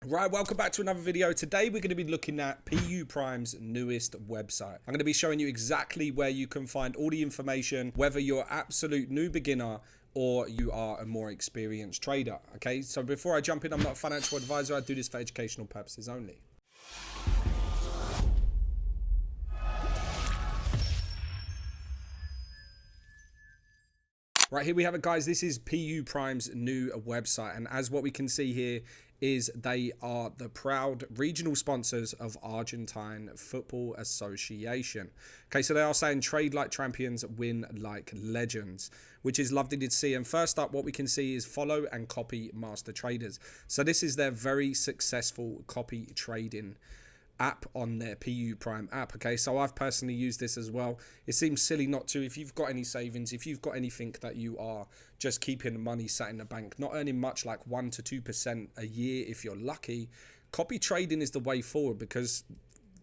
Right, welcome back to another video. Today we're going to be looking at puprime's newest website. I'm going to be showing you exactly where you can find all the information, whether you're an absolute new beginner or you are a more experienced trader. Okay, so before I jump in, I'm not a financial advisor. I do this for educational purposes only. Right, here we have it, guys. This is puprime's new website, and as what we can see here is they are the proud regional sponsors of Argentine Football Association. Okay, so they are saying trade like champions, win like legends, which is lovely to see. And first up, what we can see is follow and copy master traders. So this is their very successful copy trading app on their puprime app. Okay, so I've personally used this as well. It seems silly not to. If you've got any savings, if you've got anything that you are just keeping money sat in the bank, not earning much, like 1 to 2% a year if you're lucky, copy trading is the way forward, because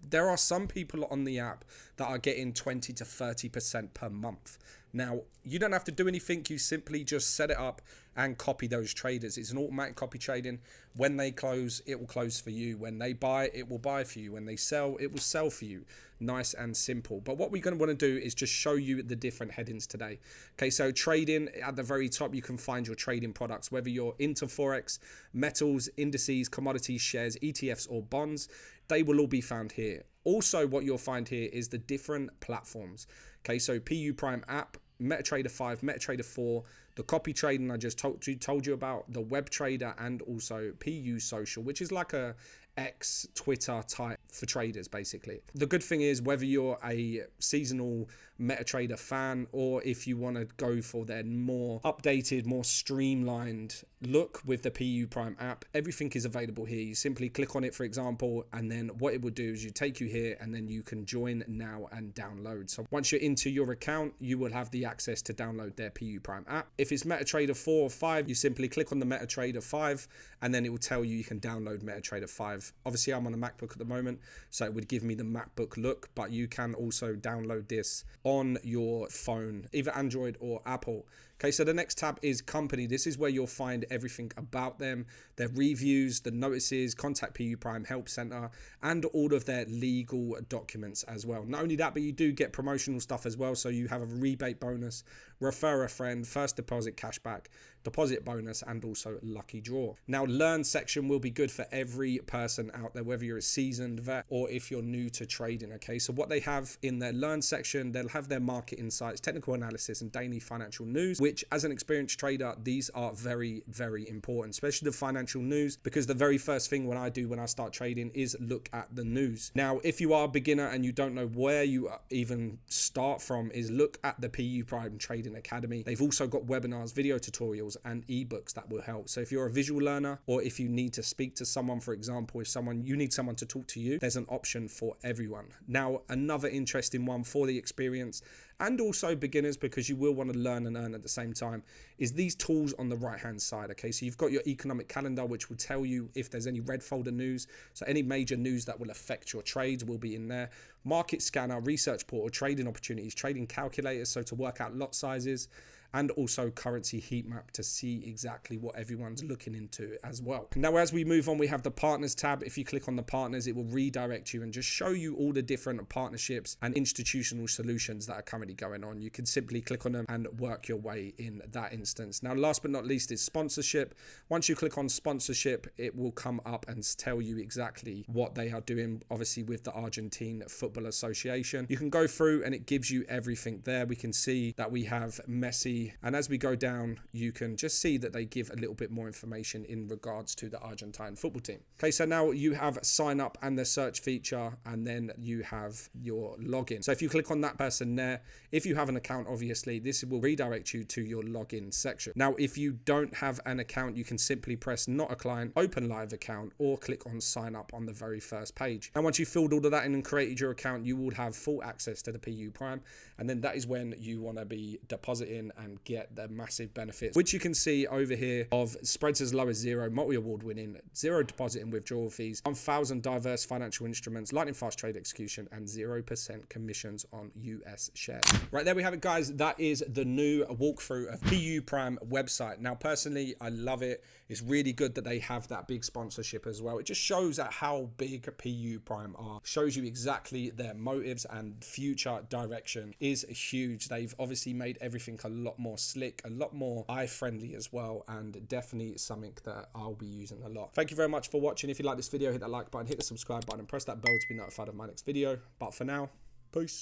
there are some people on the app that are getting 20 to 30% per month. Now, you don't have to do anything. You simply just set it up and copy those traders. It's an automatic copy trading. When they close, it will close for you. When they buy, it will buy for you. When they sell, it will sell for you. Nice and simple. But what we're going to want to do is just show you the different headings today. Okay, so trading, at the very top, you can find your trading products, whether you're into Forex, metals, indices, commodities, shares, ETFs, or bonds. They will all be found here. Also, what you'll find here is the different platforms. Okay, so puprime app, MetaTrader 5, MetaTrader 4, the copy trading I just told you about, the web trader, and also PU social, which is like a X, Twitter type for traders, basically. The good thing is, whether you're a seasonal MetaTrader fan or if you want to go for their more updated, more streamlined look with the puprime app, everything is available here. You simply click on it, for example, and then what it will do is you take you here and then you can join now and download. So once you're into your account, you will have the access to download their puprime app. If it's MetaTrader 4 or 5, you simply click on the MetaTrader 5 and then it will tell you can download MetaTrader 5. Obviously, I'm on a MacBook at the moment, so it would give me the MacBook look, but you can also download this on your phone, either Android or Apple. Okay, so the next tab is company. This is where you'll find everything about them, their reviews, the notices, contact puprime help center, and all of their legal documents as well. Not only that, but you do get promotional stuff as well. So you have a rebate bonus, refer a friend, first deposit cashback, deposit bonus, and also lucky draw. Now, learn section will be good for every person out there, whether you're a seasoned vet or if you're new to trading. Okay, so what they have in their learn section, they'll have their market insights, technical analysis, and daily financial news, which as an experienced trader, these are very, very important, especially the financial news, because the very first thing when I start trading is look at the news. Now, if you are a beginner and you don't know where you even start from, is look at the puprime Trading Academy. They've also got webinars, video tutorials, and eBooks that will help. So if you're a visual learner, or if you need to speak to someone, for example, you need someone to talk to you, there's an option for everyone. Now, another interesting one for the experienced and also beginners, because you will want to learn and earn at the same time, is these tools on the right hand side. Okay, so you've got your economic calendar, which will tell you if there's any red folder news, so any major news that will affect your trades will be in there. Market scanner, research portal, trading opportunities, trading calculators, so to work out lot sizes, and also currency heat map to see exactly what everyone's looking into as well. Now, as we move on, we have the partners tab. If you click on the partners, it will redirect you and just show you all the different partnerships and institutional solutions that are currently going on. You can simply click on them and work your way in that instance. Now, last but not least is sponsorship. Once you click on sponsorship, it will come up and tell you exactly what they are doing, obviously with the Argentine Football Association. You can go through and it gives you everything there. We can see that we have Messi, and as we go down, you can just see that they give a little bit more information in regards to the Argentine football team. Okay, so now you have sign up and the search feature, and then you have your login. So if you click on that person there, if you have an account, obviously this will redirect you to your login section. Now, if you don't have an account, you can simply press not a client, open live account, or click on sign up on the very first page. And once you've filled all of that in and created your account, you will have full access to the puprime, and then that is when you want to be depositing and and get the massive benefits, which you can see over here, of spreads as low as 0, multi-award winning, 0 deposit and withdrawal fees, 1,000 diverse financial instruments, lightning fast trade execution, and 0% commissions on US shares. Right, there we have it, guys. That is the new walkthrough of puprime website. Now, personally, I love it. It's really good that they have that big sponsorship as well. It just shows at how big puprime are. Shows you exactly their motives, and future direction is huge. They've obviously made everything a lot more slick, a lot more eye-friendly as well, and definitely something that I'll be using a lot. Thank you very much for watching. If you like this video, hit that like button, hit the subscribe button, and press that bell to be notified of my next video. But for now, peace.